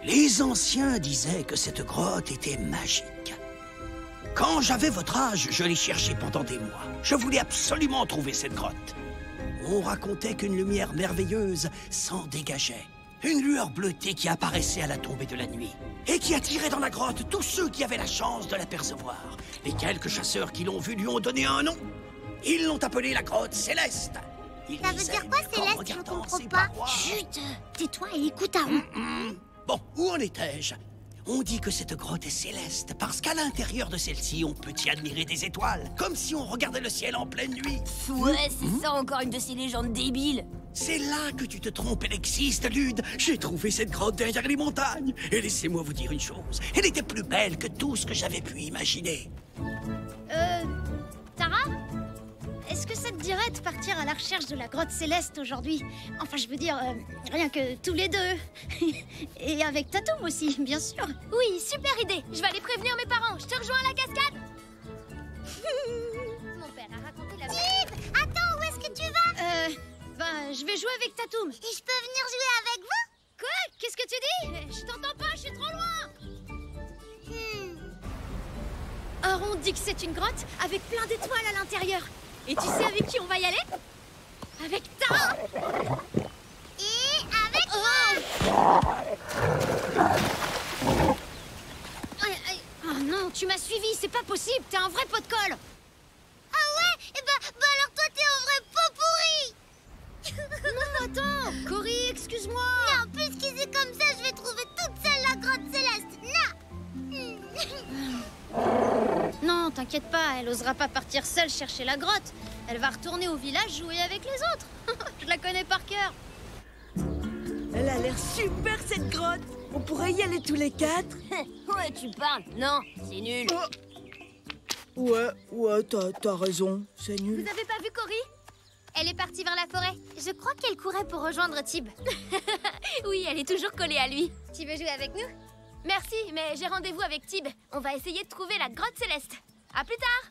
Les anciens disaient que cette grotte était magique. Quand j'avais votre âge, je l'ai cherchée pendant des mois. Je voulais absolument trouver cette grotte. On racontait qu'une lumière merveilleuse s'en dégageait. Une lueur bleutée qui apparaissait à la tombée de la nuit. Et qui attirait dans la grotte tous ceux qui avaient la chance de l'apercevoir. Les quelques chasseurs qui l'ont vue lui ont donné un nom. Ils l'ont appelée la grotte céleste. Ça veut dire quoi, Céleste? Je comprends pas. Chut! Tais-toi et écoute Aaron. Bon, où en étais-je? On dit que cette grotte est céleste parce qu'à l'intérieur de celle-ci, on peut y admirer des étoiles, comme si on regardait le ciel en pleine nuit. Ouais, c'est ça encore une de ces légendes débiles. C'est là que tu te trompes, elle existe, Lude. J'ai trouvé cette grotte derrière les montagnes. Et laissez-moi vous dire une chose, elle était plus belle que tout ce que j'avais pu imaginer. Tara? Est-ce que ça te dirait de partir à la recherche de la grotte céleste aujourd'hui? Enfin, je veux dire, rien que tous les deux. Et avec Tatoum aussi, bien sûr. Oui, super idée. Je vais aller prévenir mes parents. Je te rejoins à la cascade. Mon père a raconté la... Tib! Attends, où est-ce que tu vas? Je vais jouer avec Tatoum. Et je peux venir jouer avec vous? Quoi? Qu'est-ce que tu dis? Je t'entends pas, je suis trop loin. Aaron dit que c'est une grotte avec plein d'étoiles à l'intérieur. Et tu sais avec qui on va y aller? Avec Tara! Et avec moi! Oh non, tu m'as suivi, c'est pas possible, t'es un vrai pot de colle! Ah ouais? Eh ben alors toi t'es un vrai pot pourri! Non, attends! Cory, excuse-moi! Non, puisque c'est comme ça, je vais trouver toute seule la grotte céleste! Non! Non, t'inquiète pas, elle osera pas partir seule chercher la grotte. Elle va retourner au village jouer avec les autres. Je la connais par cœur. Elle a l'air super cette grotte. On pourrait y aller tous les quatre. Ouais, tu parles. Non, c'est nul. Ouais, t'as raison, c'est nul. Vous avez pas vu Cory? Elle est partie vers la forêt. Je crois qu'elle courait pour rejoindre Tib. Oui, elle est toujours collée à lui. Tu veux jouer avec nous? Merci, mais j'ai rendez-vous avec Tib. On va essayer de trouver la grotte céleste. À plus tard.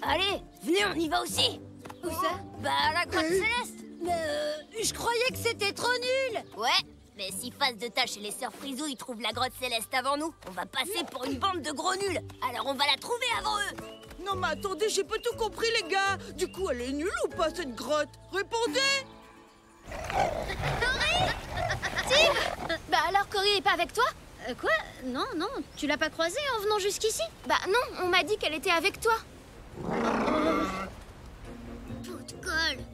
Allez, venez, on y va aussi. Où ça? Bah, la grotte céleste. Mais je croyais que c'était trop nul. Ouais, mais si Face de Tâche et les sœurs Frisou ils trouvent la grotte céleste avant nous, on va passer pour une bande de gros nuls. Alors on va la trouver avant eux. Non mais attendez, j'ai pas tout compris les gars. Du coup, elle est nulle ou pas cette grotte? Répondez! Tib! Bah alors Cory est pas avec toi? Quoi? Non, tu l'as pas croisée en venant jusqu'ici? Bah non, on m'a dit qu'elle était avec toi.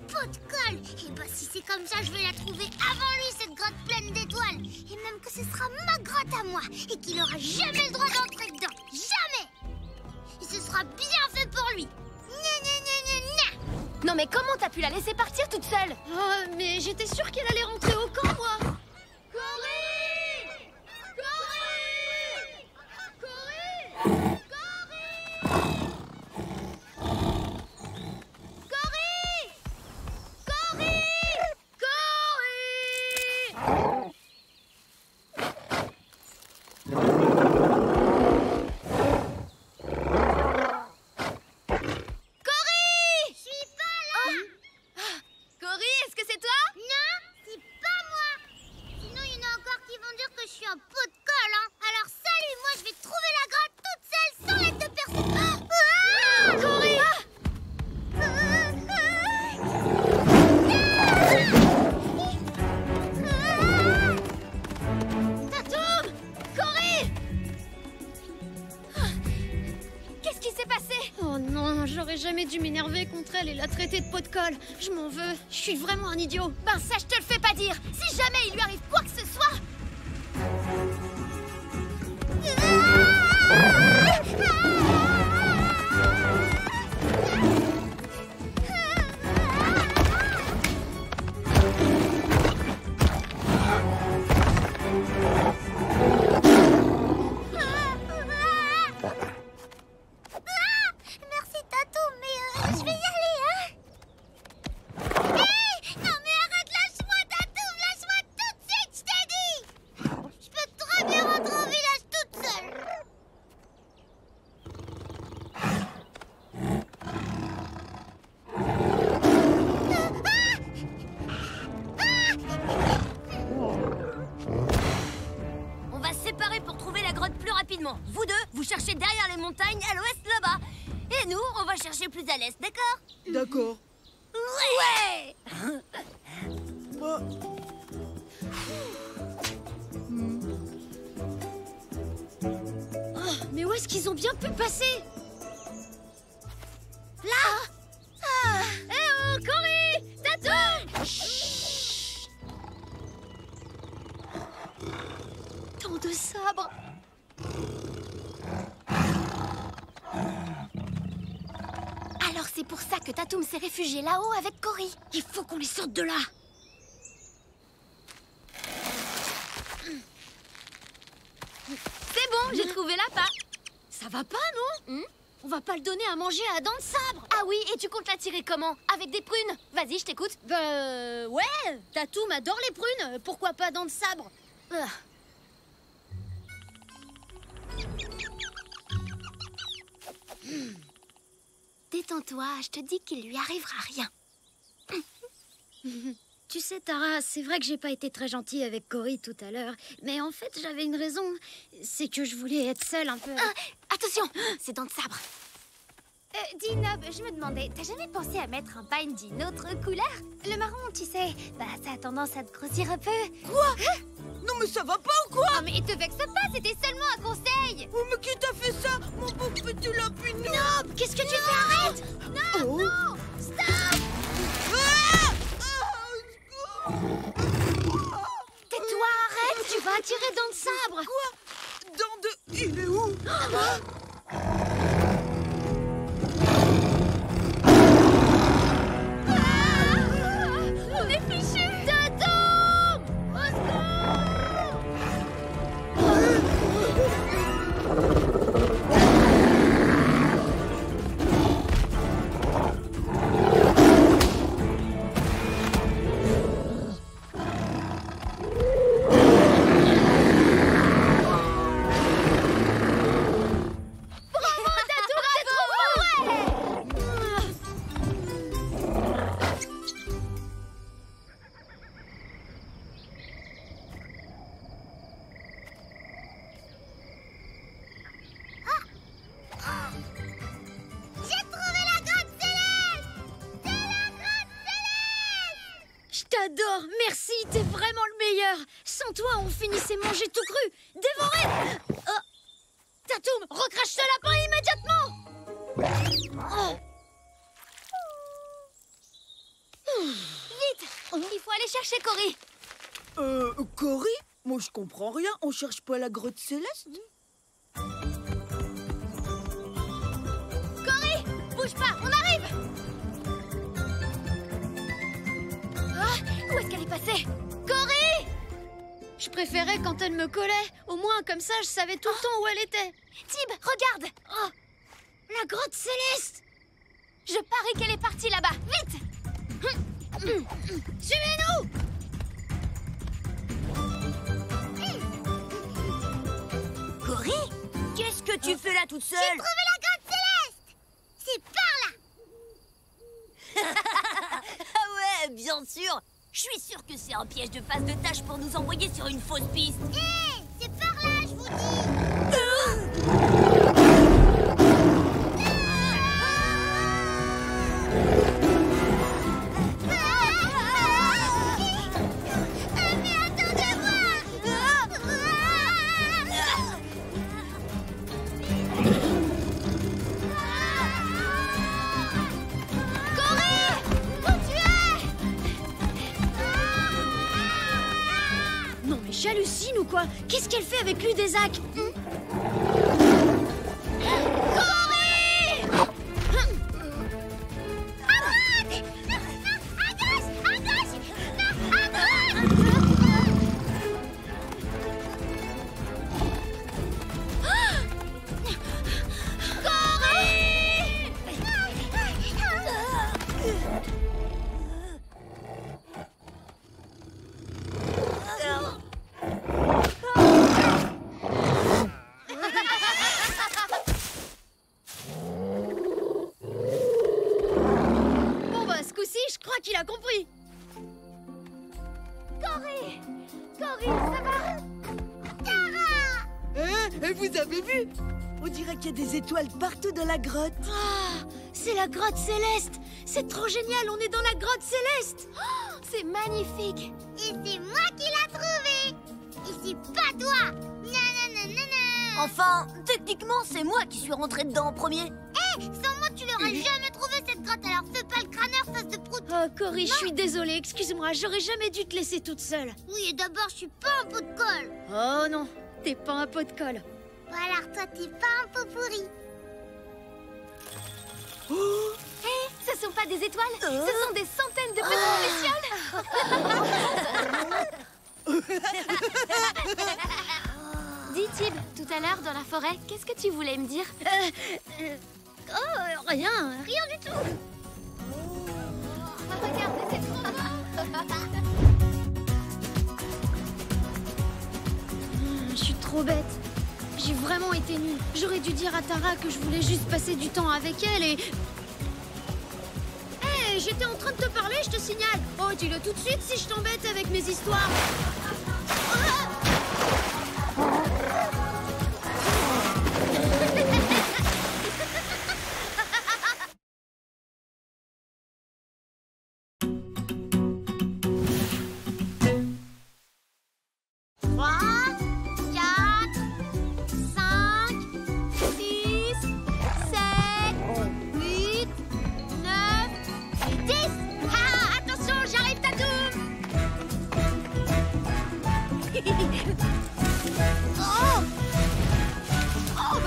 Pot de colle. Et bah si c'est comme ça, je vais la trouver avant lui, cette grotte pleine d'étoiles. Et même que ce sera ma grotte à moi. Et qu'il aura jamais le droit d'entrer dedans. Jamais. Et ce sera bien fait pour lui. Non mais comment t'as pu la laisser partir toute seule? Oh, mais j'étais sûre qu'elle allait rentrer au camp, moi. Jamais dû m'énerver contre elle et la traiter de pot de colle. Je m'en veux. Je suis vraiment un idiot. Ben ça, je te le fais pas dire. Si jamais il lui arrive quoi que ce soit... à l'est, d'accord? D'accord. Ouais! Bah. Oh, mais où est-ce qu'ils ont bien pu passer? Là! Eh oh, Cory! Tatou! Tant de sabres! Alors c'est pour ça que Tatoum s'est réfugié là-haut avec Cory. Il faut qu'on les sorte de là. C'est bon, j'ai trouvé l'appât. Ça va pas, non? On va pas le donner à manger à dents de sabre. Ah oui, et tu comptes l'attirer comment? Avec des prunes? Vas-y, je t'écoute. Ouais, Tatoum adore les prunes. Pourquoi pas dents de sabre? Détends-toi, je te dis qu'il lui arrivera rien. Tu sais, Tara, c'est vrai que j'ai pas été très gentille avec Cory tout à l'heure. Mais en fait, j'avais une raison. C'est que je voulais être seule un peu. Attention, c'est dents de sabre. Dis, Nob, je me demandais, t'as jamais pensé à mettre un pagne d'une autre couleur? Le marron, tu sais, bah ça a tendance à te grossir un peu. Quoi? Non mais ça va pas ou quoi? Oh mais te vexe pas, c'était seulement un conseil. Oh mais qui t'a fait ça? Mon pauvre petit lapinou! Nob, qu'est-ce que tu fais? Arrête! Non, Oh. non, stop! Tais-toi, arrête, tu vas attirer dents de sabre. Quoi? Dents de... Il est où? On est fichus! Tatoum! Au secours! Bravo, Tatoum, t'es trop fort! J'ai trouvé la grotte céleste! C'est la grotte céleste! Je t'adore, merci, t'es vraiment le meilleur. Sans toi, on finissait manger tout cru, dévoré. Oh. Tatoum, recrache ce lapin immédiatement. Oh. Vite! Il faut aller chercher Cory. Cory? Moi je comprends rien, on cherche pas la grotte céleste? Cory! Bouge pas, on arrive! Ah, où est-ce qu'elle est passée? Cory! Je préférais quand elle me collait. Au moins, comme ça, je savais tout le temps où elle était. Tib, regarde! Oh, la grotte céleste. Je parie qu'elle est partie là-bas. Vite! Suivez-nous. Cory? Qu'est-ce que tu fais là toute seule? J'ai trouvé la grotte céleste! C'est par là! Ah ouais, bien sûr! Je suis sûre que c'est un piège de face de tâche pour nous envoyer sur une fausse piste. Hé! C'est par là, je vous dis! Mais attendez-moi! Cory! Où tu es? Non mais j'hallucine ou quoi? Qu'est-ce qu'elle fait avec lui des Cory! À droite! À gauche! À gauche! Non, à droite! Bon bah ce coup-ci, je crois qu'il a compris. Cory! Cory, ça va? Et vous avez vu? On dirait qu'il y a des étoiles partout dans la grotte. Ah, c'est la grotte céleste. C'est trop génial, on est dans la grotte céleste. Oh, c'est magnifique. Et c'est moi qui l'ai trouvé. Et c'est pas toi. Nananana. Enfin, techniquement, c'est moi qui suis rentré dedans en premier. Sans moi, tu l'aurais jamais trouvé cette grotte. Alors fais pas le crâneur, face de prout. Oh, Cory, je suis désolée, excuse-moi, j'aurais jamais dû te laisser toute seule. Oui, et d'abord, je suis pas un pot de colle. Oh non, t'es pas un pot de colle. Bon, alors toi, t'es pas un pot pourri. Hé, ce sont pas des étoiles, ce sont des centaines de petites lucioles. Dis, Tib, tout à l'heure dans la forêt, qu'est-ce que tu voulais me dire? Rien du tout. Regardez, c'est trop beau. Je suis trop bête. J'ai vraiment été nulle. J'aurais dû dire à Tara que je voulais juste passer du temps avec elle et... Hé, j'étais en train de te parler, je te signale. Oh, dis-le tout de suite si je t'embête avec mes histoires.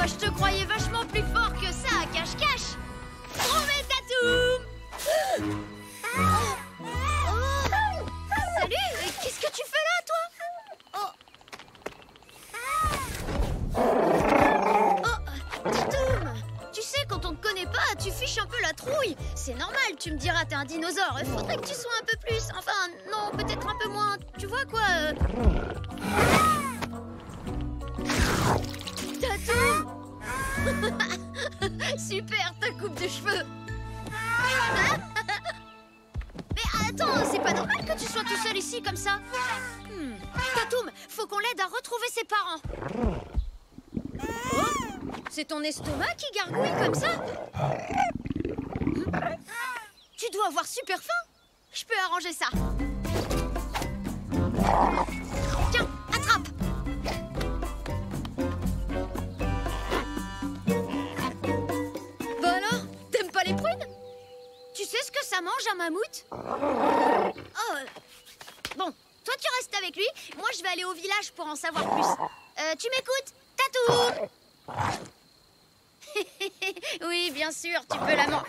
Je te croyais vachement plus fort que ça à cache-cache. Promets, Tatoum. Salut, qu'est-ce que tu fais là, toi? Oh, Tatoum, tu sais, quand on te connaît pas, tu fiches un peu la trouille. C'est normal, tu me diras, t'es un dinosaure. Il faudrait que tu sois un peu plus, enfin, non, peut-être un peu moins. Tu vois quoi Tatoum. Super, ta coupe de cheveux. Mais attends, c'est pas normal que tu sois tout seul ici comme ça. Tatoum, faut qu'on l'aide à retrouver ses parents. Oh, c'est ton estomac qui gargouille comme ça? Tu dois avoir super faim. Je peux arranger ça. Tiens, attrape. Les prunes? Tu sais ce que ça mange un mammouth? Oh, bon, toi tu restes avec lui. Moi je vais aller au village pour en savoir plus. Tu m'écoutes, Tatoum? Oui, bien sûr, tu peux la manger.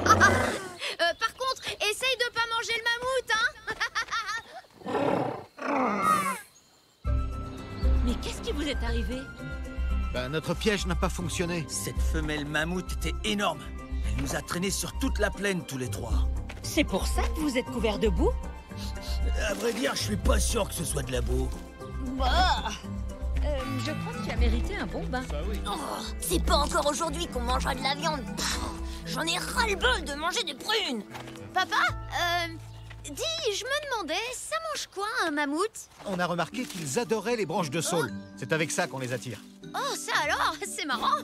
Par contre, essaye de pas manger le mammouth, hein? Mais qu'est-ce qui vous est arrivé? Notre piège n'a pas fonctionné. Cette femelle mammouth était énorme. Elle nous a traînés sur toute la plaine, tous les trois. C'est pour ça que vous êtes couverts de boue? À vrai dire, je suis pas sûr que ce soit de la boue. Bah, je crois que tu as mérité un bon bain. Oh, c'est pas encore aujourd'hui qu'on mangera de la viande. J'en ai ras-le-bol de manger des prunes. Papa, dis, je me demandais, ça mange quoi un mammouth? On a remarqué qu'ils adoraient les branches de saule. C'est avec ça qu'on les attire. Oh, ça alors, c'est marrant.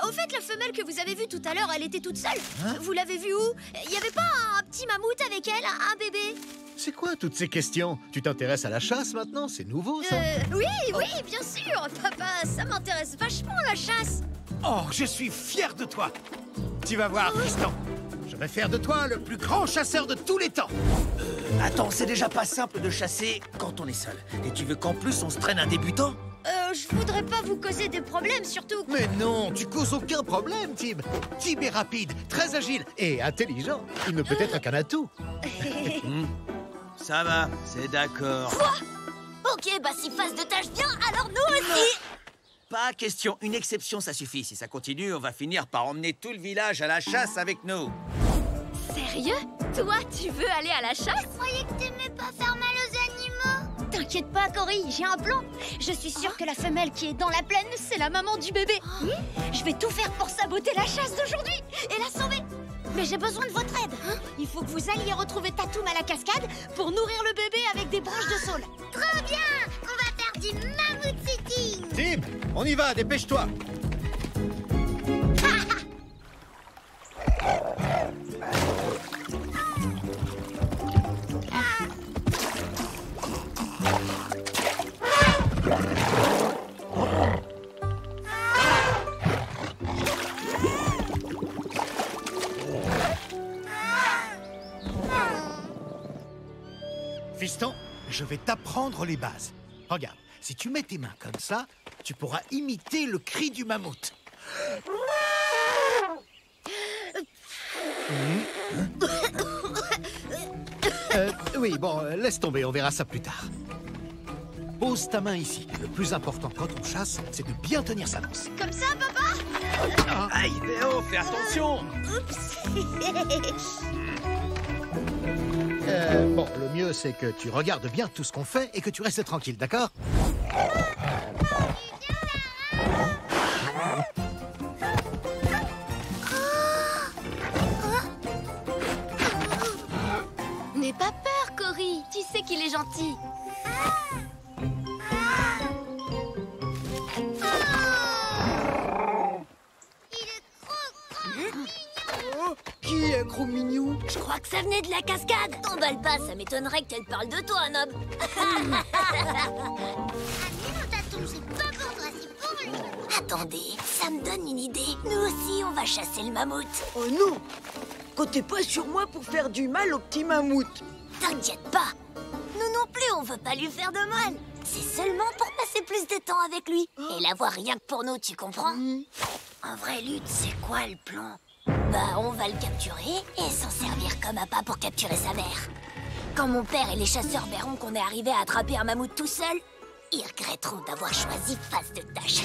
Au fait, la femelle que vous avez vue tout à l'heure, elle était toute seule. Vous l'avez vue où? Il y avait pas un petit mammouth avec elle, un bébé? C'est quoi toutes ces questions? Tu t'intéresses à la chasse maintenant? C'est nouveau, ça? Oui, bien sûr. Papa, ça m'intéresse vachement, la chasse. Oh, je suis fier de toi. Tu vas voir, Tristan. Je vais faire de toi le plus grand chasseur de tous les temps. Attends, c'est déjà pas simple de chasser quand on est seul. Et tu veux qu'en plus on se traîne un débutant? Je voudrais pas vous causer des problèmes, surtout... Mais non, tu causes aucun problème, Tib. Tib est rapide, très agile et intelligent. Il ne peut être qu'un atout. Ça va, c'est d'accord. Quoi? Ok, bah si Face de Tâche vient, alors nous aussi. Pas question, une exception ça suffit. Si ça continue, on va finir par emmener tout le village à la chasse avec nous. Sérieux? Toi, tu veux aller à la chasse? Je croyais que t'aimais pas faire mal aux animaux. T'inquiète pas, Cory, j'ai un plan. Je suis sûre que la femelle qui est dans la plaine, c'est la maman du bébé. Je vais tout faire pour saboter la chasse d'aujourd'hui et la sauver. Mais j'ai besoin de votre aide. Il faut que vous alliez retrouver Tatoum à la cascade pour nourrir le bébé avec des branches de saule. Trop bien. On va faire du mammouth sitting. Tib, on y va, dépêche-toi. Fiston, je vais t'apprendre les bases. Regarde, si tu mets tes mains comme ça, tu pourras imiter le cri du mammouth. Oui, bon, laisse tomber, on verra ça plus tard. Pose ta main ici. Le plus important quand on chasse, c'est de bien tenir sa lance. Comme ça, papa? Aïe, Théo, fais attention! Bon, le mieux, c'est que tu regardes bien tout ce qu'on fait et que tu restes tranquille, d'accord? N'aie pas peur, Cory. Tu sais qu'il est gentil. Qui est gros mignon? Je crois que ça venait de la cascade. T'emballe pas, ça m'étonnerait qu'elle parle de toi, Nob. Ah mais non, Tatoum, c'est pas pour toi, c'est pour lui. Attendez, ça me donne une idée. Nous aussi, on va chasser le mammouth. Oh non! Comptez pas sur moi pour faire du mal au petit mammouth. T'inquiète pas. Nous non plus, on veut pas lui faire de mal. C'est seulement pour passer plus de temps avec lui. Et l'avoir rien que pour nous, tu comprends? En vrai, Lutte, c'est quoi le plan? Bah, on va le capturer et s'en servir comme appât pour capturer sa mère. Quand mon père et les chasseurs verront qu'on est arrivé à attraper un mammouth tout seul, ils regretteront d'avoir choisi face de tâche.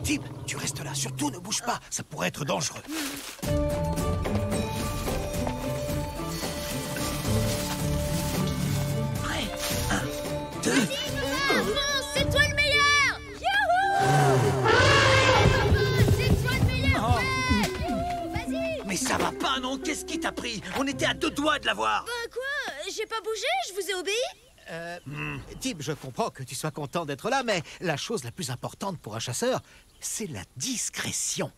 Tim, tu restes là, surtout ne bouge pas, ça pourrait être dangereux. Prêt? 1, 2... C'est toi le meilleur! C'est toi le meilleur! Vas-y! Mais ça va pas, non? Qu'est-ce qui t'a pris? On était à 2 doigts de l'avoir. Quoi? J'ai pas bougé, je vous ai obéi? Tim, je comprends que tu sois content d'être là, mais la chose la plus importante pour un chasseur, c'est la discrétion.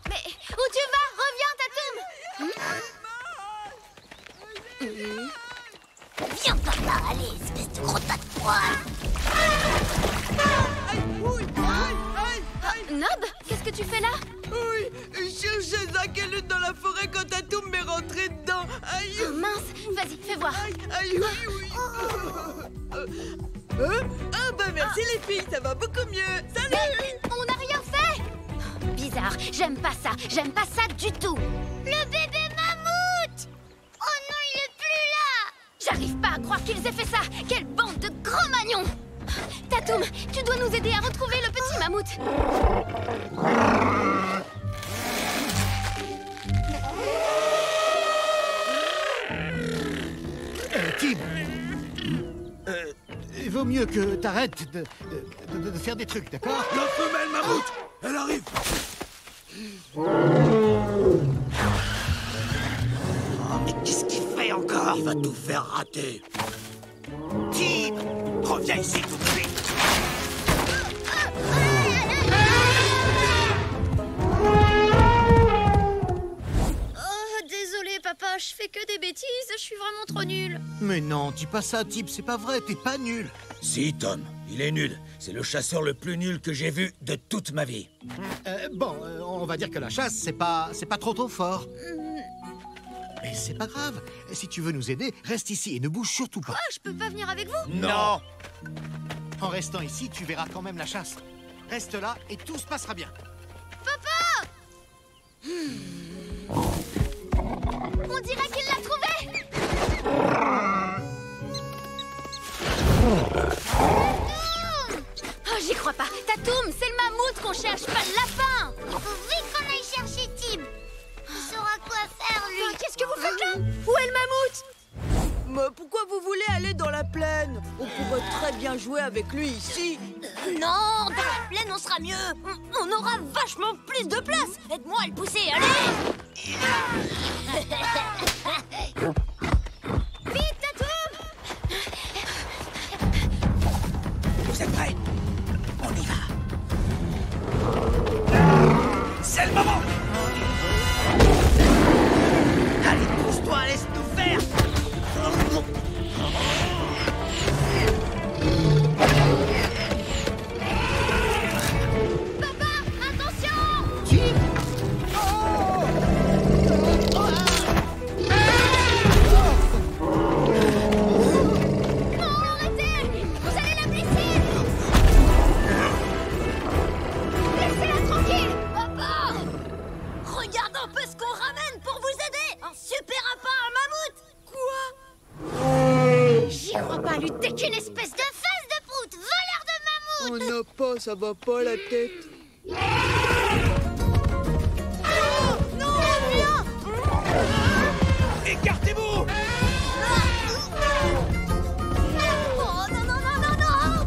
Mais où tu vas? Reviens, Tatoum! Viens par là, allez, espèce de gros tas de poils. Nob, qu'est-ce que tu fais là? Oui, je cherchais Zach et Lutte dans la forêt quand Tatoum m'est rentré dedans. Aïe! Oh, mince, vas-y, fais voir. Aïe, oui. Ah bah merci les filles, ça va beaucoup mieux. Salut! Mais on n'a rien fait! Bizarre, j'aime pas ça du tout. Le bébé mammouth! Oh non, il est plus là! J'arrive pas à croire qu'ils aient fait ça. Quelle bande de grands magnons! Tatoum, tu dois nous aider à retrouver le petit mammouth. Tim, il vaut mieux que t'arrêtes de faire des trucs, d'accord? La femelle mammouth, elle arrive. Oh, mais qu'est-ce qu'il fait encore? Il va tout faire rater. Tim, reviens ici tout de suite. Oh, désolé papa, je fais que des bêtises, je suis vraiment trop nulle. Mais non, dis pas ça, Tim, c'est pas vrai, t'es pas nul. Si, Tom, il est nul. C'est le chasseur le plus nul que j'ai vu de toute ma vie. On va dire que la chasse, c'est pas trop ton fort. Mais c'est pas grave. Si tu veux nous aider, reste ici et ne bouge surtout pas. Quoi, je peux pas venir avec vous? Non. En restant ici, tu verras quand même la chasse. Reste là et tout se passera bien. On dirait qu'il l'a trouvé! Oh, j'y crois pas. Tatoum, c'est le mammouth qu'on cherche, pas le lapin! Il faut vite qu'on aille chercher Tim. Il saura quoi faire, lui. Qu'est-ce que vous faites là? Où est le mammouth? Mais pourquoi vous voulez aller dans la plaine? On pourrait très bien jouer avec lui ici. Non, dans la plaine, on sera mieux. On aura vachement plus de place. Aide-moi à le pousser, allez. Vite, Tatoum! Vous êtes prêts? On On y va. C'est le moment. Allez, pousse-toi, laisse-nous faire. Papa, attention! Vous allez la blesser! Laissez-la tranquille! Papa! Regarde un peu ce qu'on ramène pour vous aider. Un super appât à mammouth. Quoi? J'y crois pas, lui, t'es qu'une espèce de fesse de prout! Voleur de mammouth! On n'a pas, ça va pas la tête. Écartez-vous. Oh non, non, non, non, non.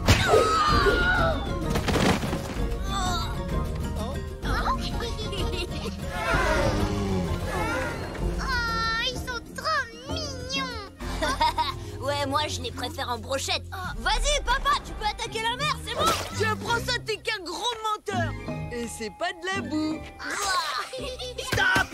Oh, ils sont trop mignons. Ouais, moi je les préfère en brochette. Vas-y, papa, tu peux attaquer la mer, c'est bon. Tiens, prends ça, t'es qu'un gros menteur. Et c'est pas de la boue. Stop!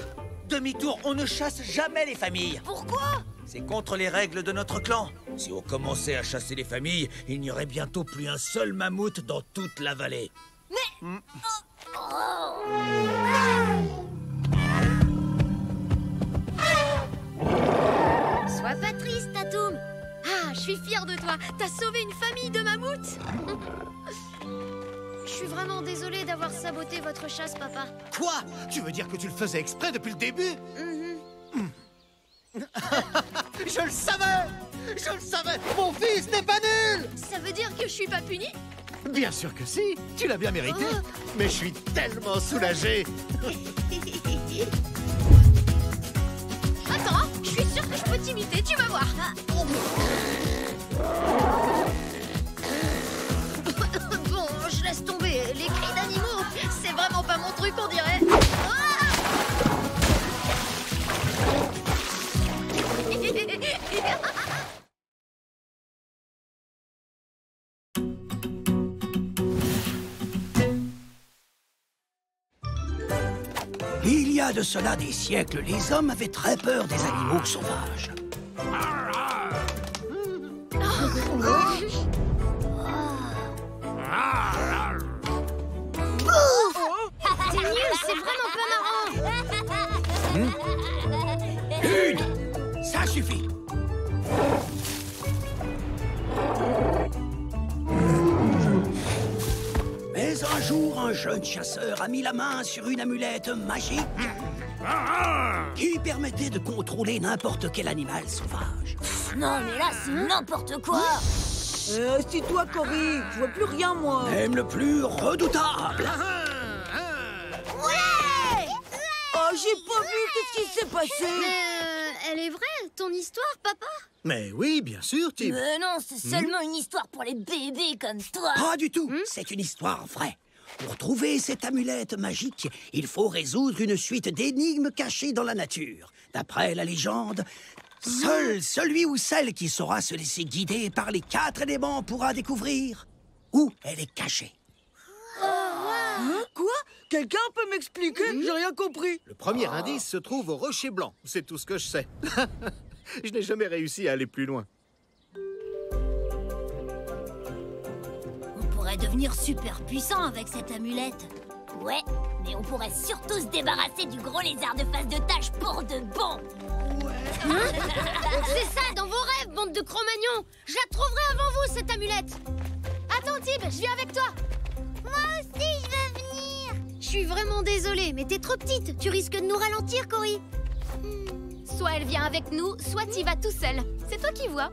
Demi-tour, on ne chasse jamais les familles. Pourquoi? C'est contre les règles de notre clan. Si on commençait à chasser les familles, il n'y aurait bientôt plus un seul mammouth dans toute la vallée. Sois pas triste, Tatoum. Ah, je suis fière de toi. T'as sauvé une famille de mammouths. Je suis vraiment désolée d'avoir saboté votre chasse, papa. Quoi? Tu veux dire que tu le faisais exprès depuis le début? Je le savais! Je le savais! Mon fils n'est pas nul! Ça veut dire que je suis pas punie? Bien sûr que si! Tu l'as bien mérité! Mais je suis tellement soulagé! Attends, je suis sûre que je peux t'imiter, tu vas voir. Bon, je laisse tomber. Les cris d'animaux, c'est vraiment pas mon truc, on dirait. Il y a de cela des siècles, les hommes avaient très peur des animaux sauvages. C'est nul, c'est vraiment pas marrant. Une! Ça suffit! Mais un jour, un jeune chasseur a mis la main sur une amulette magique qui permettait de contrôler n'importe quel animal sauvage. Non, mais là, c'est n'importe quoi. Assis-toi, Cory. Je vois plus rien, moi. Même le plus redoutable. Oh, j'ai pas vu. Qu'est-ce qui s'est passé? Elle est vraie, ton histoire, papa? Mais oui, bien sûr, Tim. Mais non, c'est seulement une histoire pour les bébés comme toi. Pas du tout, c'est une histoire vraie. Pour trouver cette amulette magique, il faut résoudre une suite d'énigmes cachées dans la nature. D'après la légende, seul celui ou celle qui saura se laisser guider par les 4 éléments pourra découvrir où elle est cachée. Hein? Quoi? Quelqu'un peut m'expliquer? J'ai rien compris. Le premier indice se trouve au Rocher Blanc. C'est tout ce que je sais. Je n'ai jamais réussi à aller plus loin. On pourrait devenir super puissant avec cette amulette. Ouais, mais on pourrait surtout se débarrasser du gros lézard de face de tache pour de bon. C'est ça, dans vos rêves, bande de Cro-Magnons. Je la trouverai avant vous, cette amulette. Attends, Tib, je viens avec toi. Moi aussi, je veux venir. Je suis vraiment désolée, mais t'es trop petite. Tu risques de nous ralentir, Cory. Soit elle vient avec nous, soit t'y vas tout seul. C'est toi qui vois.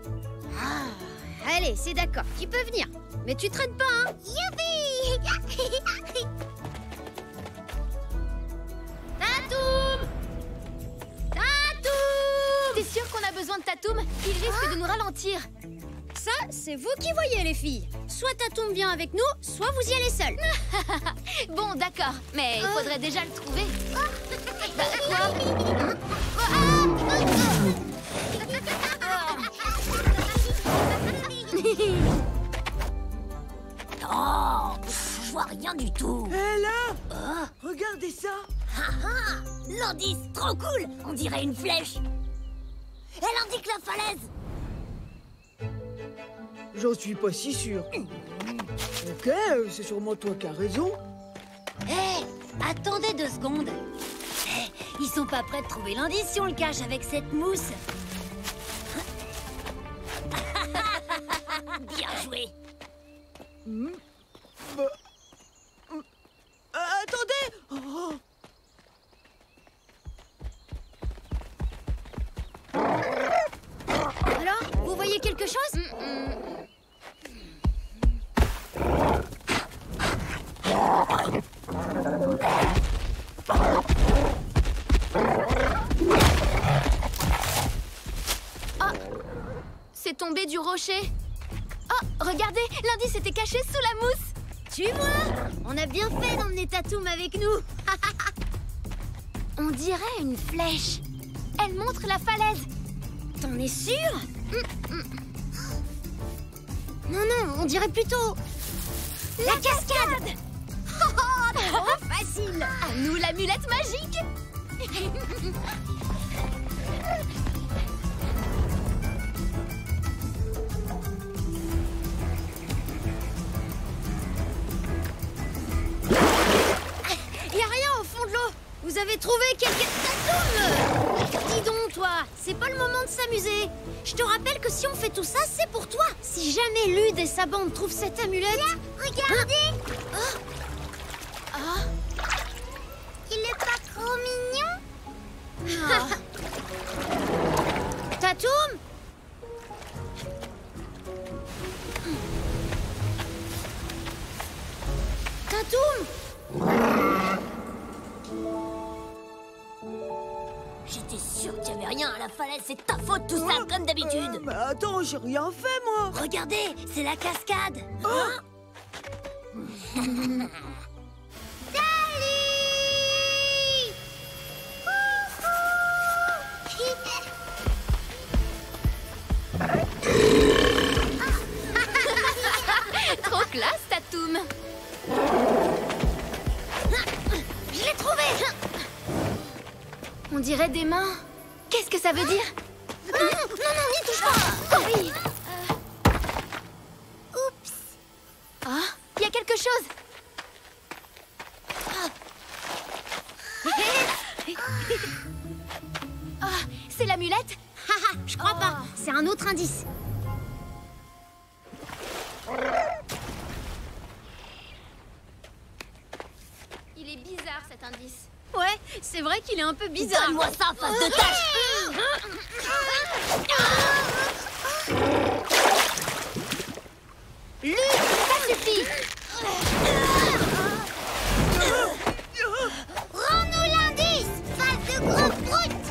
Allez, c'est d'accord, tu peux venir. Mais tu traînes pas, hein. Youpi. Tatoum! Tatoum! T'es sûre qu'on a besoin de Tatoum? Il risque de nous ralentir. Ça, c'est vous qui voyez, les filles. Soit Tatoum vient avec nous, soit vous y allez seules. Bon, d'accord, mais il faudrait déjà le trouver. Quoi? Oh, vois rien du tout. Hé là! Oh. Regardez ça! Ah ah! L'indice, trop cool! On dirait une flèche. Elle indique la falaise. J'en suis pas si sûr. Ok, c'est sûrement toi qui as raison. Hé, attendez 2 secondes. Ils sont pas prêts de trouver l'indice si on le cache avec cette mousse. Bien joué. Attendez! Oh. Alors, vous voyez quelque chose? Ah, c'est tombé du rocher. Oh, regardez, l'indice était caché sous la mousse. Tue-moi! On a bien fait d'emmener Tatoum avec nous. On dirait une flèche. Elle montre la falaise. T'en es sûr? Non, non, on dirait plutôt... La cascade! Oh, trop facile. À nous l'amulette magique. Y a rien au fond de l'eau. Vous avez trouvé quelques Tatoum! Dis donc, toi, c'est pas le moment de s'amuser. Je te rappelle que si on fait tout ça, c'est pour toi. Si jamais Lude et sa bande trouvent cette amulette... Là, regardez! Ah. Il est pas trop mignon? Ah. Tatoum! Tatoum! J'étais sûre qu'il n'y avait rien à la falaise. C'est ta faute tout ça, comme d'habitude. Mais attends, j'ai rien fait, moi! Regardez, c'est la cascade. Trop classe, Tatoum. Je l'ai trouvé! On dirait des mains. Qu'est-ce que ça veut dire? Non, non, non, n'y touche pas! Cory. Oups! Ah, il y a quelque chose. Ah, c'est l'amulette? Haha, je crois pas. C'est un autre indice. Il est bizarre cet indice. Ouais, c'est vrai qu'il est un peu bizarre. Donne-moi ça, face de tâche. Lude, ça suffit. Rends-nous l'indice! Face de gros brute!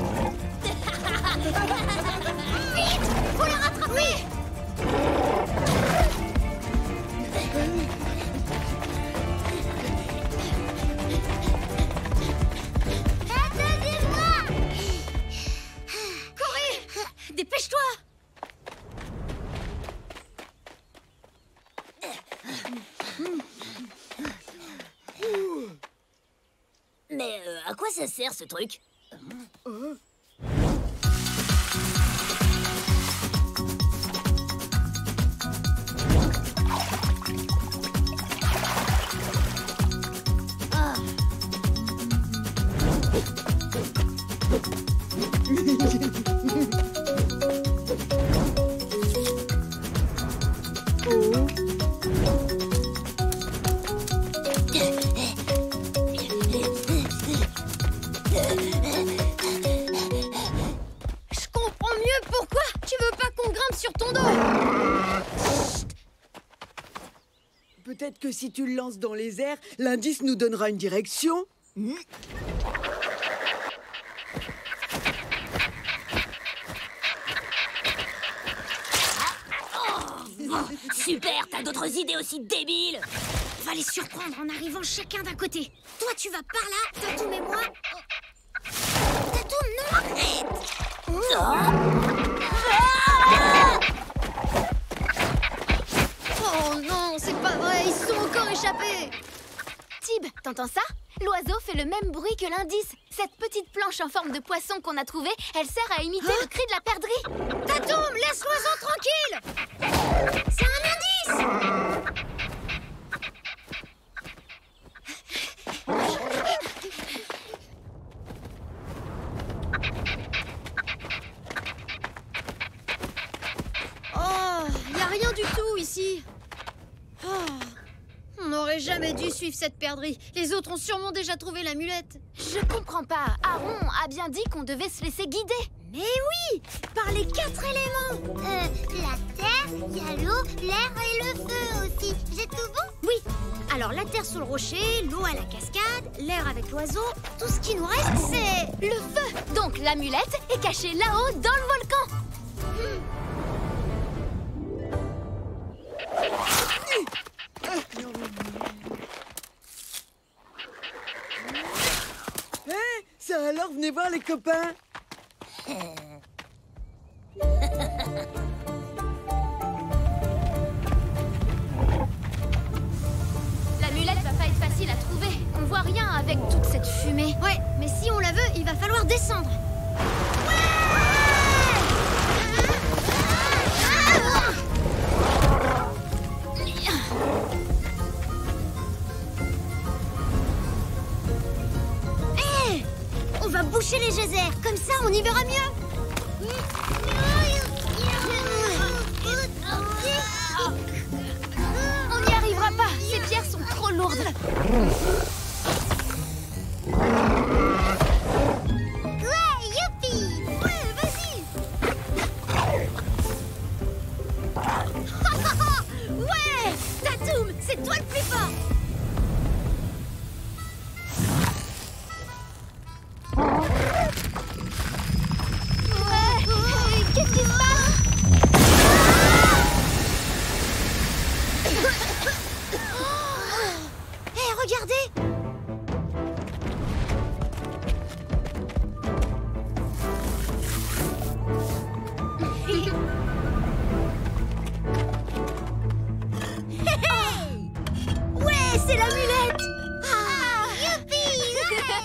Vite! Faut le rattraper! Attendez-moi! Cory! Dépêche-toi! Mais à quoi ça sert ce truc? Je comprends mieux pourquoi tu veux pas qu'on grimpe sur ton dos. Peut-être que si tu le lances dans les airs, l'indice nous donnera une direction. Super, t'as d'autres idées aussi débiles? On va les surprendre en arrivant chacun d'un côté. Toi, tu vas par là, Tatoum et moi. Tatoum, non, arrête! Oh non, c'est pas vrai, ils se sont encore échappés. Tib, t'entends ça? L'oiseau fait le même bruit que l'indice. Cette petite planche en forme de poisson qu'on a trouvée, elle sert à imiter le cri de la perdrix. Tatoum, laisse l'oiseau tranquille! C'est un indice! Oh, y a rien du tout ici. Oh. On n'aurait jamais dû suivre cette perdrix. Les autres ont sûrement déjà trouvé l'amulette. Je comprends pas. Aaron a bien dit qu'on devait se laisser guider. Mais oui, par les 4 éléments. La terre, il y a l'eau, l'air et le feu aussi. J'ai tout bon? Oui. Alors la terre sous le rocher, l'eau à la cascade, l'air avec l'oiseau. Tout ce qui nous reste, c'est le feu. Donc l'amulette est cachée là-haut dans le volcan. Ça alors, venez voir les copains. L'amulette va pas être facile à trouver. On voit rien avec toute cette fumée. Ouais, mais si on la veut, il va falloir descendre. On va boucher les geysers, comme ça on y verra mieux. On n'y arrivera pas, ces pierres sont trop lourdes. Ouais, youpi! Ouais, vas-y! Ouais, Tatoum, c'est toi le plus fort. Qu'est-ce qui se passe? Hé, regardez! Ouais, c'est l'amulette! Youpi!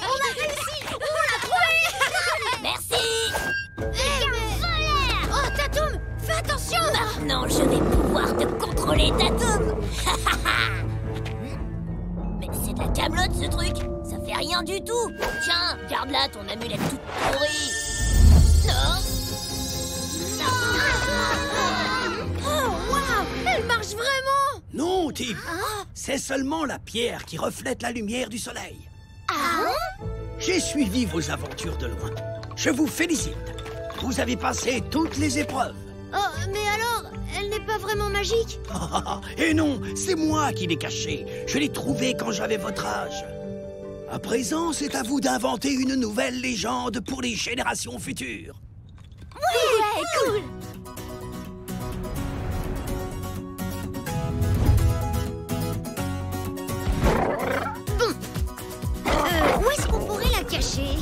On a réussi! On l'a trouvé! Merci. Oh, Tatoum, fais attention! Maintenant, je vais pouvoir te contrôler, Tatoum. Mais c'est de la camelote, ce truc. Ça fait rien du tout. Tiens, garde-la, ton amulette toute pourrie. Non. Oh, waouh! Elle marche vraiment! Non, Tib. C'est seulement la pierre qui reflète la lumière du soleil. J'ai suivi vos aventures de loin. Je vous félicite. Vous avez passé toutes les épreuves. Oh, mais alors, elle n'est pas vraiment magique? Et non, c'est moi qui l'ai cachée. Je l'ai trouvée quand j'avais votre âge. À présent, c'est à vous d'inventer une nouvelle légende pour les générations futures. Ouais, cool! Bon. Où est-ce qu'on pourrait la cacher?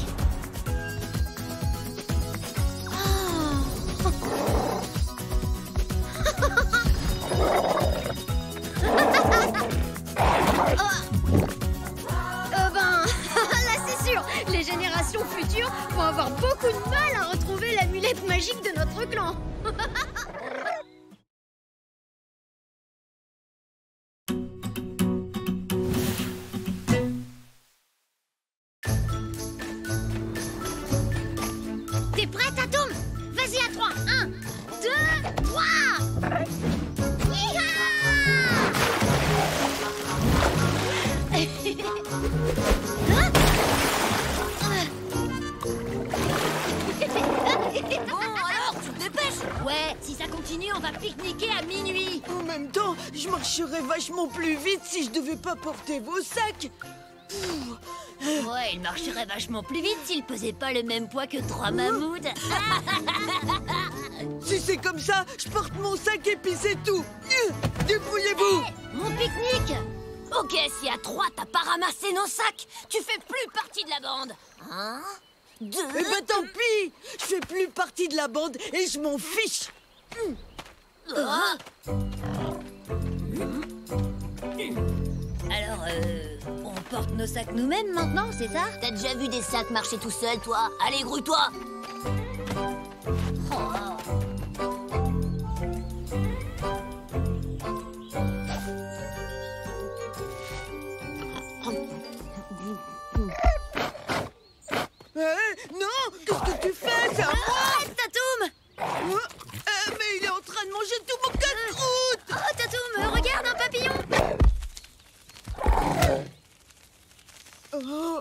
Là c'est sûr, les générations futures vont avoir beaucoup de mal à retrouver l'amulette magique de notre clan. T'es prête, Tatoum? Vas-y à 3. 1, 2, 3. Bon, alors, tu te dépêches. Ouais, si ça continue, on va pique-niquer à minuit. En même temps, je marcherais vachement plus vite si je devais pas porter vos sacs. Ouais, il marcherait vachement plus vite s'il pesait pas le même poids que 3 mammouths. Si c'est comme ça, je porte mon sac et puis c'est tout. Débrouillez-vous. Mon pique-nique. Ok, si à 3 t'as pas ramassé nos sacs, tu fais plus partie de la bande. 1, 2... Eh ben tant pis. Je fais plus partie de la bande et je m'en fiche. Alors, on peut porte nos sacs nous-mêmes maintenant, c'est ça? T'as déjà vu des sacs marcher tout seul, toi? Allez, grouille-toi! Non! Qu'est-ce que tu fais? C'est à moi! Arrête, Tatoum! Mais il est en train de manger tout mon casse-croûte! Oh, Tatoum, regarde, un papillon! Oh.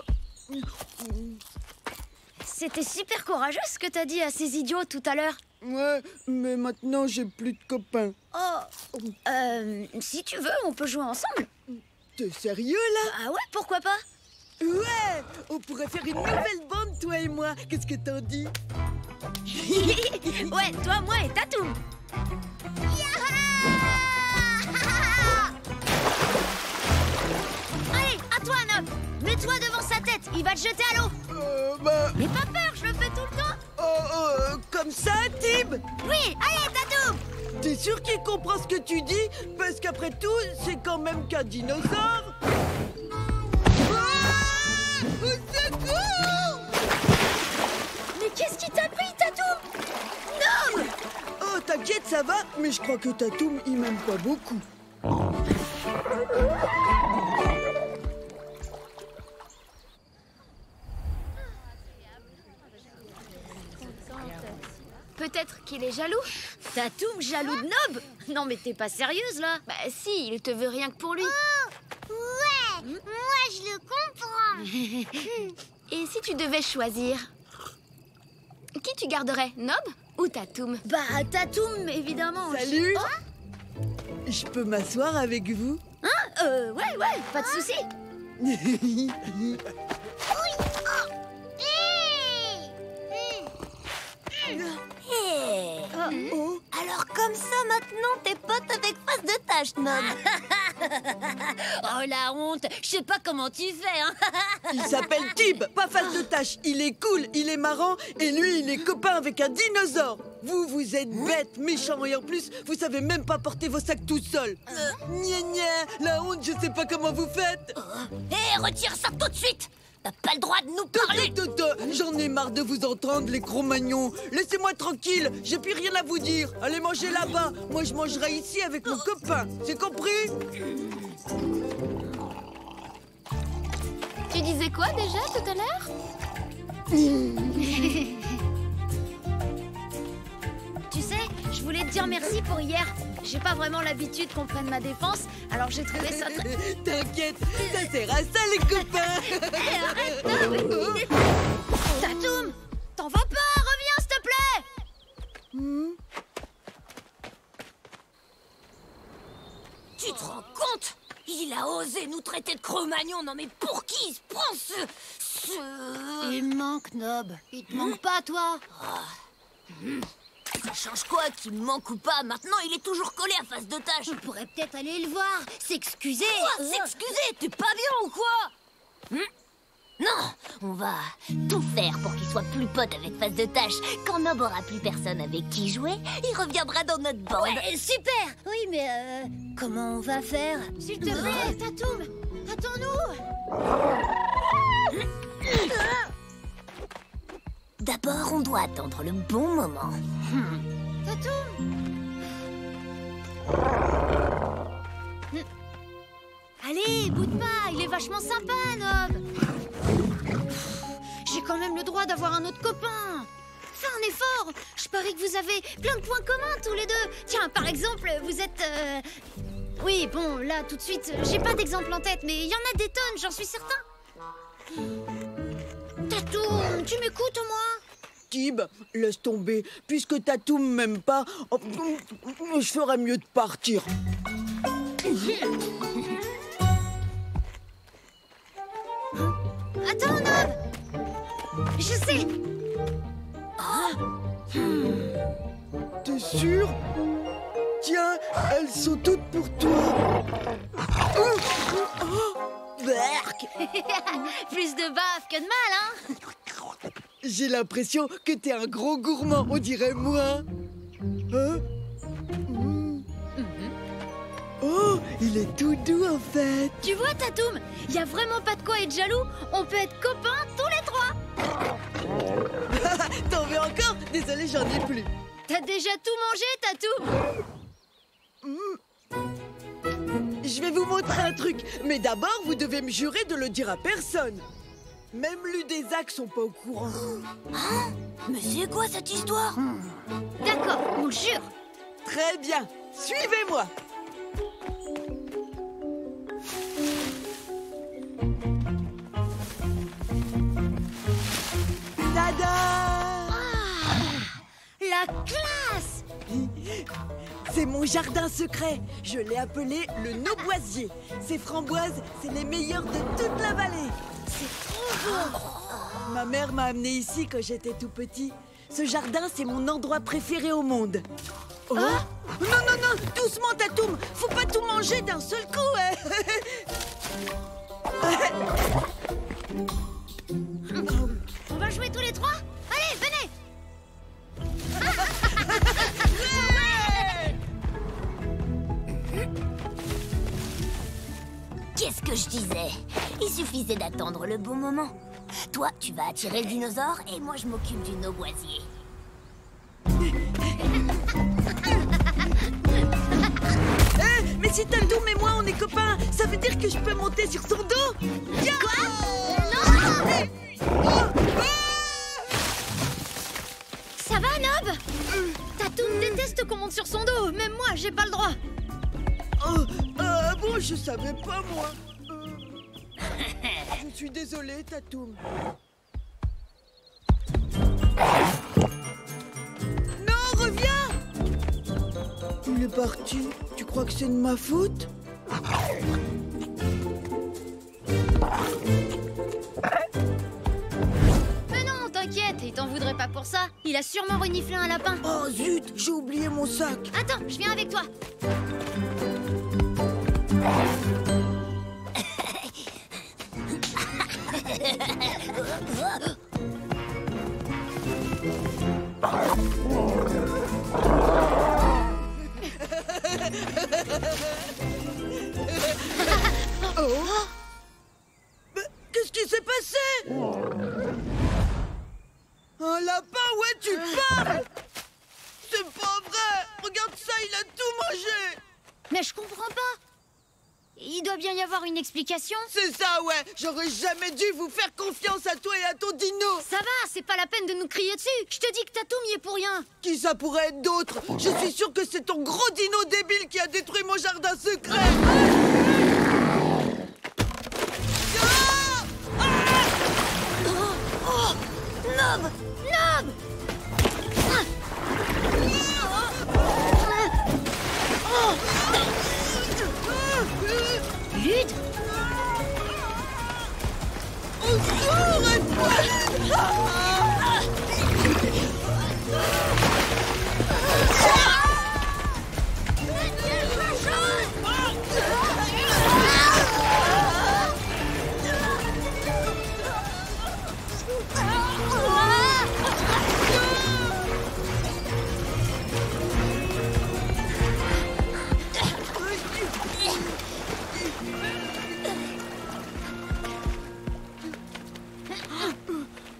C'était super courageux ce que t'as dit à ces idiots tout à l'heure. Ouais, mais maintenant j'ai plus de copains. Oh, si tu veux, on peut jouer ensemble. T'es sérieux là? Ah ouais, pourquoi pas? Ouais! On pourrait faire une nouvelle bande, toi et moi. Qu'est-ce que t'en dis? Ouais, toi, moi et Tatoum. Allez, à toi, Nob. Mets-toi devant sa tête, il va te jeter à l'eau. Mais pas peur, je le fais tout le temps. Comme ça, Tib? Oui, allez, Tatoum. T'es sûr qu'il comprend ce que tu dis? Parce qu'après tout, c'est quand même qu'un dinosaure. Au secours! Mais qu'est-ce qui t'a pris, Tatoum? Non! Oh, t'inquiète, ça va, mais je crois que Tatoum, il m'aime pas beaucoup. Peut-être qu'il est jaloux. Tatoum jaloux de Nob? Non mais t'es pas sérieuse là? Bah si, il te veut rien que pour lui. Ouais, moi je le comprends. Et si tu devais choisir, qui tu garderais, Nob ou Tatoum? Bah Tatoum, évidemment. Salut! Je peux m'asseoir avec vous? Ouais, pas de souci. Oh. Alors comme ça, maintenant, t'es pote avec face de tâche, Nob. Oh, la honte. Je sais pas comment tu fais, hein. Il s'appelle Tib, pas face de tâche. Il est cool, il est marrant, et lui, il est copain avec un dinosaure. Vous êtes bête, méchant, et en plus, vous savez même pas porter vos sacs tout seul. Gna gna, la honte, je sais pas comment vous faites. Hé, retire ça tout de suite. T'as pas le droit de nous parler. J'en ai marre de vous entendre, les Cro-Magnons. Laissez-moi tranquille, j'ai plus rien à vous dire. Allez manger là-bas. Moi, je mangerai ici avec mon copain. C'est compris? Tu disais quoi déjà tout à l'heure? Tu sais, je voulais te dire merci pour hier. J'ai pas vraiment l'habitude qu'on prenne ma défense, alors j'ai trouvé ça très... T'inquiète, ça sert à ça, les copains. Arrête, Tatoum, t'en vas pas, reviens s'il te plaît. Tu te rends compte? Il a osé nous traiter de Cro-Magnon. Non mais pour qui il se prend ce... Il me manque, Nob. Il te manque pas, toi? Ça change quoi qu'il me manque ou pas? Maintenant, il est toujours collé à face de tâche. On pourrait peut-être aller le voir, s'excuser. Quoi? S'excuser? T'es pas bien ou quoi? Non, on va tout faire pour qu'il soit plus pote avec face de tâche. Quand Nob aura plus personne avec qui jouer, il reviendra dans notre bande. Ouais, super. Oui, mais comment on va faire? S'il te plaît, Tatoum, attends-nous. D'abord, on doit attendre le bon moment. Tatoum. Allez, boude pas, il est vachement sympa, Nob. J'ai quand même le droit d'avoir un autre copain. Fais un effort. Je parie que vous avez plein de points communs tous les deux. Tiens, par exemple, vous êtes... Oui, bon, là, tout de suite, j'ai pas d'exemple en tête, mais il y en a des tonnes, j'en suis certain. Tatoum, tu m'écoutes au moins? Tib, laisse tomber. Puisque Tatoum m'aime pas, je ferais mieux de partir. Attends, Nob. Je sais. T'es sûr? Tiens, elles sont toutes pour toi. Plus de baffe que de mal, hein? J'ai l'impression que t'es un gros gourmand, on dirait moi. Hein? Oh, il est tout doux en fait. Tu vois, Tatoum, il y a vraiment pas de quoi être jaloux. On peut être copains tous les trois. T'en veux encore? Désolé, j'en ai plus. T'as déjà tout mangé, Tatoum? Je vais vous montrer un truc, mais d'abord, vous devez me jurer de le dire à personne. Même Lude et Zach sont pas au courant. Hein? Mais c'est quoi cette histoire? D'accord, on le jure. Très bien, suivez-moi. Tada! La classe! C'est mon jardin secret. Je l'ai appelé le Noboisier. Ces framboises, c'est les meilleures de toute la vallée. C'est trop beau. Ma mère m'a amené ici quand j'étais tout petit. Ce jardin, c'est mon endroit préféré au monde. Oh? Non, non, non, doucement, Tatoum. Faut pas tout manger d'un seul coup. Hein. On va jouer tous les trois? Allez, venez! Qu'est-ce que je disais? Il suffisait d'attendre le bon moment. Toi, tu vas attirer le dinosaure et moi, je m'occupe du Noboisier. Mais si Tatoum et moi, on est copains, ça veut dire que je peux monter sur son dos? Quoi? Ça va, Nob? Tatoum déteste qu'on monte sur son dos. Même moi, j'ai pas le droit. Bon, je savais pas, moi. Je suis désolée, Tatoum. Non, reviens! Il est parti. Tu crois que c'est de ma faute? Mais non, t'inquiète, il t'en voudrait pas pour ça. Il a sûrement reniflé un lapin. Oh zut, j'ai oublié mon sac. Attends, je viens avec toi. Oh. Mais qu'est-ce qui s'est passé? Un lapin, ouais, tu parles? C'est pas vrai! Regarde ça, il a tout mangé! Mais je comprends pas. Il doit bien y avoir une explication. C'est ça, ouais! J'aurais jamais dû vous faire confiance à toi et à ton dino! Ça va, c'est pas la peine de nous crier dessus. Je te dis que Tatoum y est pour rien. Qui ça pourrait être d'autre? Je suis sûre que c'est ton gros dino débile qui a détruit mon jardin secret! Nob! Nob! Lude! Au secours, aide-moi!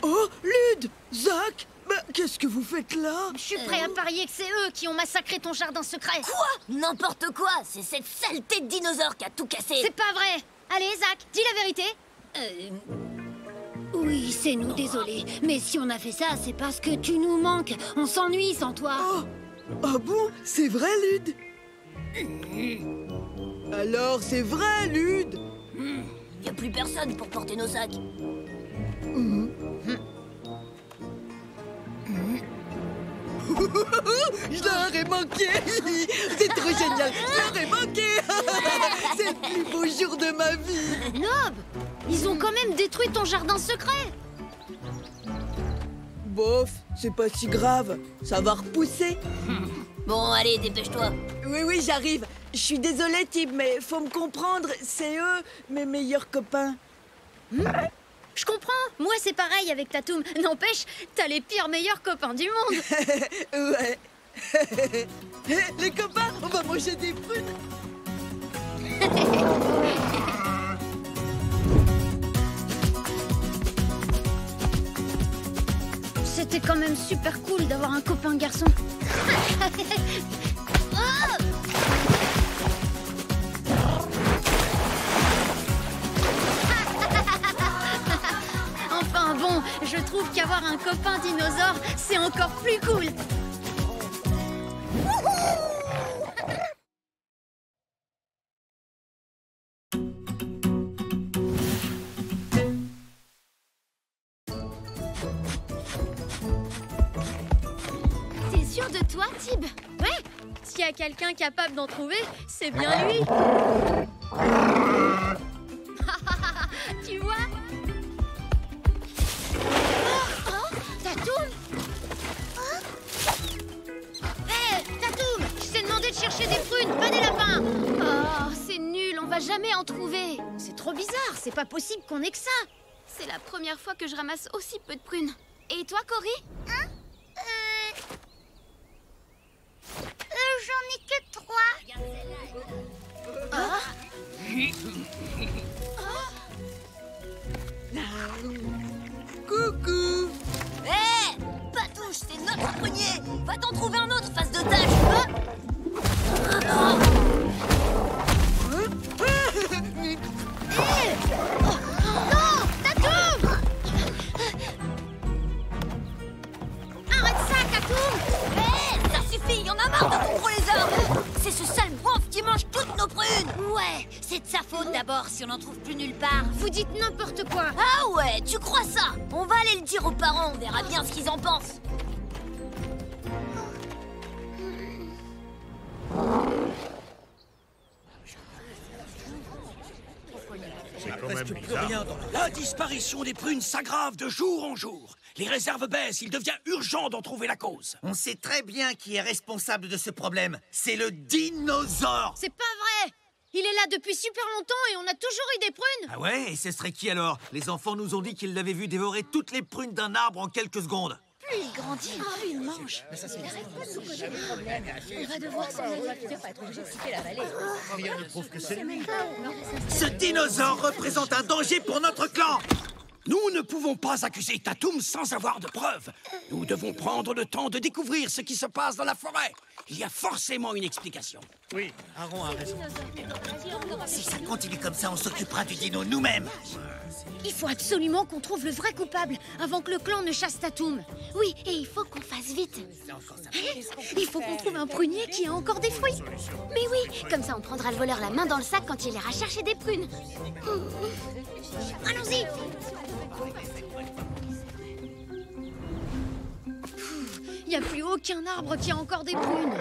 Oh, Lude! Zach! Bah, qu'est-ce que vous faites là? Je suis prêt à parier que c'est eux qui ont massacré ton jardin secret. Quoi? N'importe quoi! C'est cette saleté de dinosaure qui a tout cassé! C'est pas vrai. Allez, Zach, dis la vérité. Oui, c'est nous, désolé. Mais si on a fait ça, c'est parce que tu nous manques. On s'ennuie sans toi. Oh! Ah bon? C'est vrai, Lude? Alors, c'est vrai, Lude? Y a plus personne pour porter nos sacs. Je leur ai manqué! C'est trop génial! Je leur ai manqué! C'est le plus beau jour de ma vie! Nob, ils ont quand même détruit ton jardin secret. Bof, c'est pas si grave. Ça va repousser. Bon, allez, dépêche-toi. Oui, oui, j'arrive. Je suis désolée, Tib, mais faut me comprendre. C'est eux, mes meilleurs copains. Je comprends. Moi, c'est pareil avec Tatoum. N'empêche, t'as les pires meilleurs copains du monde. Ouais. Les copains, on va manger des prunes. C'était quand même super cool d'avoir un copain garçon. Enfin bon, je trouve qu'avoir un copain dinosaure, c'est encore plus cool. T'es sûr de toi, Tib? Ouais. S'il y a quelqu'un capable d'en trouver, c'est bien lui. Tu vois? Tatoum! Hé, Tatoum! Je t'ai demandé de chercher des prunes, pas des lapins! Oh, c'est nul, on va jamais en trouver. C'est trop bizarre, c'est pas possible qu'on ait que ça. C'est la première fois que je ramasse aussi peu de prunes. Et toi, Cory? Hein? J'en ai que 3. Coucou. Hé Patouche, c'est notre prunier. Va t'en trouver un autre, face de tâche. Non! Tatoum! Arrête ça, Tatoum! Hé, ça suffit, y en a marre de contrôler les arbres. C'est ce sale bouffe qui mange toutes nos prunes. Ouais, c'est de sa faute d'abord si on n'en trouve plus nulle part. Vous dites n'importe quoi. Ah ouais, tu crois ça? On va aller le dire aux parents, on verra bien ce qu'ils en pensent. Presque plus rien dans La disparition des prunes s'aggrave de jour en jour. Les réserves baissent, il devient urgent d'en trouver la cause. On sait très bien qui est responsable de ce problème. C'est le dinosaure. C'est pas vrai! Il est là depuis super longtemps et on a toujours eu des prunes! Ah ouais? Et ce serait qui alors? Les enfants nous ont dit qu'ils l'avaient vu dévorer toutes les prunes d'un arbre en quelques secondes. Plus il grandit, plus il mange. On va devoir s'en aller. Rien ne prouve que c'est lui. Ce dinosaure représente un danger pour notre clan. Nous ne pouvons pas accuser Tatoum sans avoir de preuves. Nous devons prendre le temps de découvrir ce qui se passe dans la forêt. Il y a forcément une explication. Oui, Aaron a raison. Si ça continue comme ça, on s'occupera du dino nous-mêmes. Il faut absolument qu'on trouve le vrai coupable avant que le clan ne chasse Tatoum. Oui, et il faut qu'on fasse vite. Il faut qu'on trouve un prunier qui a encore des fruits. Mais oui, comme ça on prendra le voleur la main dans le sac quand il ira chercher des prunes. Allons-y. Il n'y a plus aucun arbre qui a encore des prunes.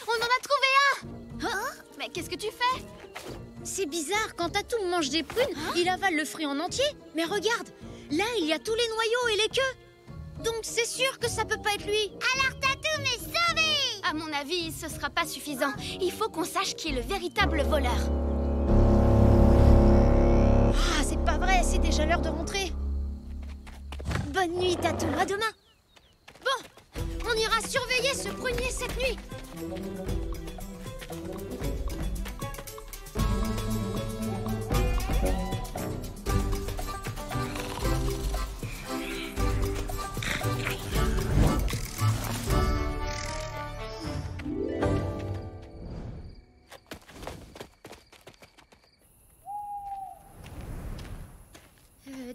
On en a trouvé un! Mais qu'est-ce que tu fais? C'est bizarre, quand Tatoum mange des prunes, il avale le fruit en entier. Mais regarde, là il y a tous les noyaux et les queues. Donc c'est sûr que ça peut pas être lui. Alors Tatoum est sauvé! À mon avis, ce sera pas suffisant. Il faut qu'on sache qui est le véritable voleur. Ah, c'est pas vrai, c'est déjà l'heure de rentrer. Bonne nuit, Tatoum, à demain. Bon, on ira surveiller ce prunier cette nuit.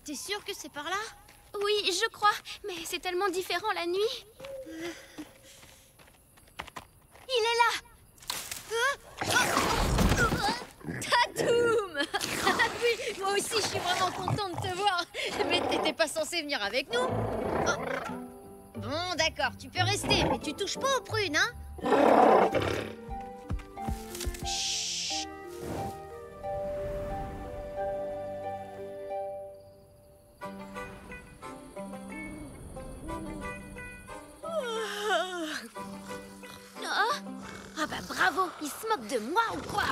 T'es sûr que c'est par là? Oui, je crois, mais c'est tellement différent la nuit. Il est là! Tatoum! Oui, moi aussi je suis vraiment contente de te voir. Mais t'étais pas censé venir avec nous? Oh. Bon, d'accord, tu peux rester, mais tu touches pas aux prunes, hein? Chut. Ah bah bravo, il se moque de moi ou quoi?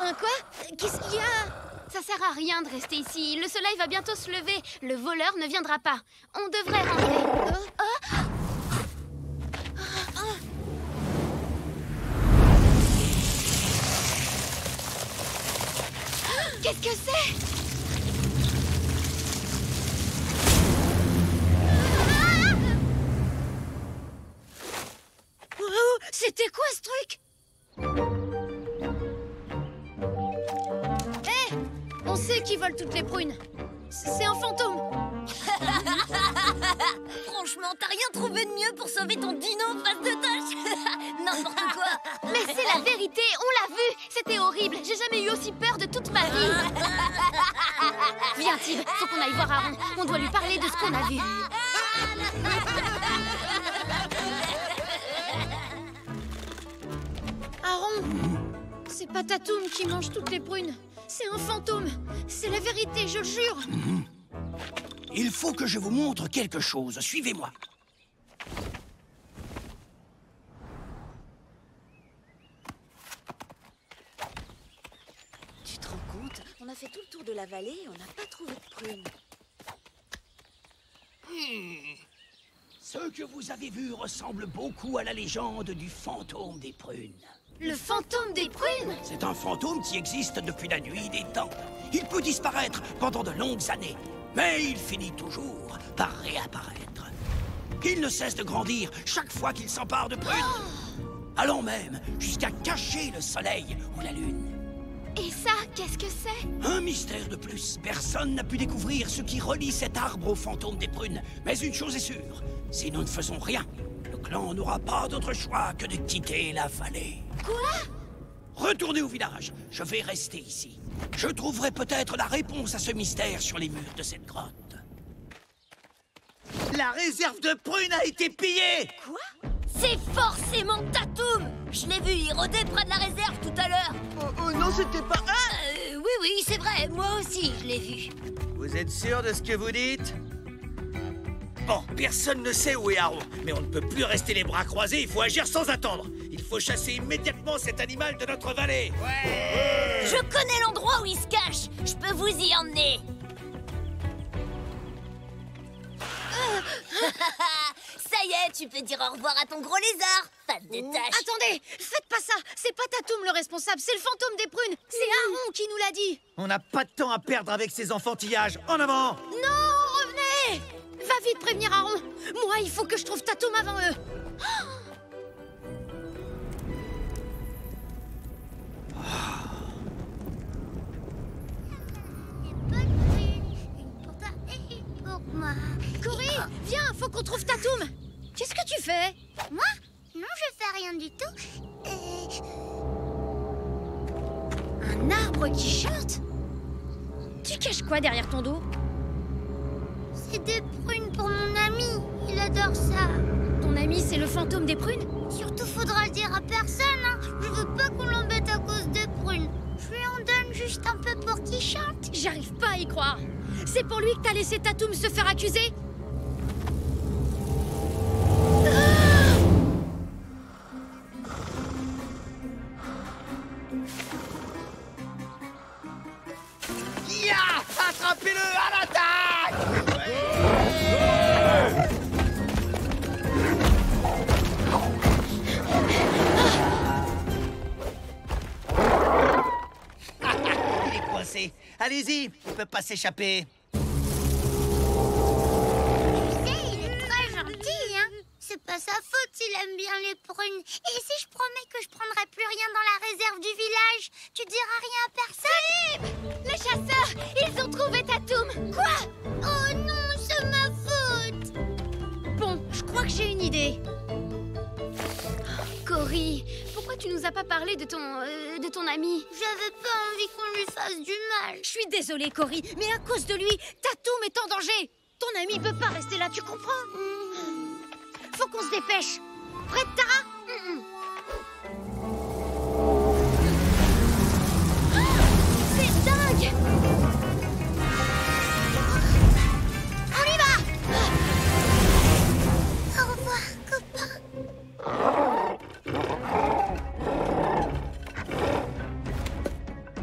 Un quoi? Qu'est-ce qu'il y a? Ça sert à rien de rester ici, le soleil va bientôt se lever. Le voleur ne viendra pas. On devrait rentrer. Qu'est-ce que c'est? C'était quoi ce truc? Hé, on sait qui vole toutes les prunes. C'est un fantôme. Franchement, t'as rien trouvé de mieux pour sauver ton dino en face de tâche? N'importe quoi. Mais c'est la vérité, on l'a vu. C'était horrible, j'ai jamais eu aussi peur de toute ma vie. Viens, Tib, faut qu'on aille voir Aaron. On doit lui parler de ce qu'on a vu. Aaron, c'est pas Tatoum qui mange toutes les prunes. C'est un fantôme. C'est la vérité, je le jure. Il faut que je vous montre quelque chose. Suivez-moi. Tu te rends compte? On a fait tout le tour de la vallée et on n'a pas trouvé de prunes. Ce que vous avez vu ressemble beaucoup à la légende du fantôme des prunes. Le fantôme des prunes? C'est un fantôme qui existe depuis la nuit des temps. Il peut disparaître pendant de longues années, mais il finit toujours par réapparaître. Il ne cesse de grandir chaque fois qu'il s'empare de prunes, allant même jusqu'à cacher le soleil ou la lune. Et ça, qu'est-ce que c'est? Un mystère de plus. Personne n'a pu découvrir ce qui relie cet arbre au fantôme des prunes. Mais une chose est sûre, si nous ne faisons rien, le clan n'aura pas d'autre choix que de quitter la vallée. Quoi? Retournez au village. Je vais rester ici. Je trouverai peut-être la réponse à ce mystère sur les murs de cette grotte. La réserve de prunes a été pillée! Quoi? C'est forcément Tatoum! Je l'ai vu, il rôdait près de la réserve tout à l'heure. Oh non, c'était pas... Ah! Oui, c'est vrai, moi aussi, je l'ai vu. Vous êtes sûr de ce que vous dites? Bon, personne ne sait où est Aaron, mais on ne peut plus rester les bras croisés, il faut agir sans attendre. Il faut chasser immédiatement cet animal de notre vallée. Ouais! Je connais l'endroit où il se cache. Je peux vous y emmener. Ça y est, tu peux dire au revoir à ton gros lézard. Face de tâche. Attendez, faites pas ça. C'est pas Tatoum le responsable, c'est le fantôme des prunes. C'est Aaron qui nous l'a dit. On n'a pas de temps à perdre avec ces enfantillages. En avant! Non, revenez! Va vite prévenir Aaron. Moi, il faut que je trouve Tatoum avant eux. Une pour toi et une pour moi. Cory, viens, faut qu'on trouve Tatoum. Qu'est-ce que tu fais? Moi? Non, je fais rien du tout. Un arbre qui chante? Tu caches quoi derrière ton dos? C'est des prunes pour mon ami. Il adore ça. Ton ami, c'est le fantôme des prunes? Surtout, faudra le dire à personne, hein. Je veux pas qu'on l'embête à cause des prunes. Je lui en donne juste un peu pour qu'il chante. J'arrive pas à y croire. C'est pour lui que t'as laissé Tatoum se faire accuser? Ya! Attrapez-le à l'attaque! Il est coincé. Allez-y, il peut pas s'échapper. Tu sais, il est très gentil, hein. C'est pas sa faute s'il aime bien les prunes. Et si je promets que je prendrai plus rien dans la réserve du village, tu diras rien à personne? Les chasseurs, ils ont trouvé Tatoum. Quoi? Oh non, c'est ma faute. Bon, je crois que j'ai une idée. Cory, pourquoi tu nous as pas parlé de ton ami? J'avais pas envie qu'on lui fasse du mal. Je suis désolée, Cory, mais à cause de lui, Tatoum est en danger. Ton ami peut pas rester là, tu comprends? Faut qu'on se dépêche. Prête, Tara? C'est dingue! On y va! Au revoir, copain.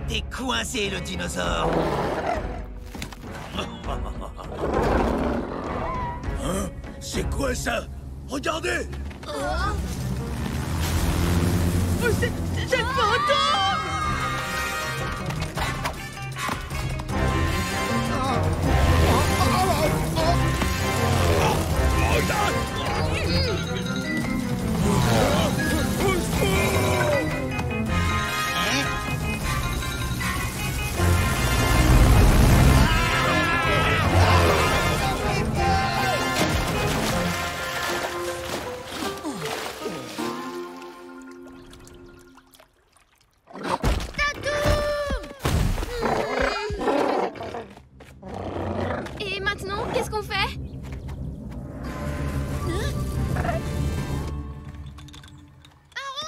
T'es coincé, le dinosaure. Hein? C'est quoi ça? Regardez! C'est le fantôme!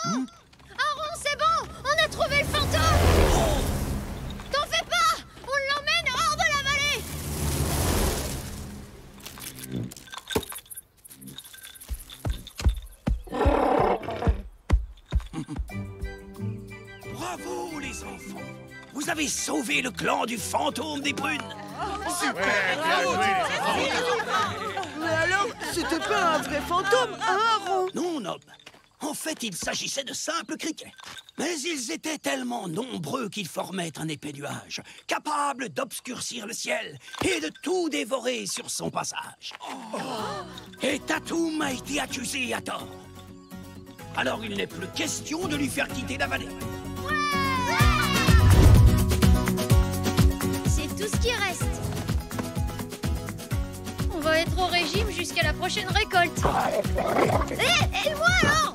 Aaron, c'est bon! On a trouvé le fantôme! T'en fais pas! On l'emmène hors de la vallée! Bravo, les enfants! Vous avez sauvé le clan du fantôme des prunes! Mais alors, c'était pas un vrai fantôme, hein, Aaron? Non, Nob. En fait, il s'agissait de simples criquets. Mais ils étaient tellement nombreux qu'ils formaient un épais nuage, capable d'obscurcir le ciel et de tout dévorer sur son passage. Et Tatoum a été accusé à tort. Alors il n'est plus question de lui faire quitter la vallée. C'est tout ce qui reste. On va être au régime jusqu'à la prochaine récolte. Et moi alors?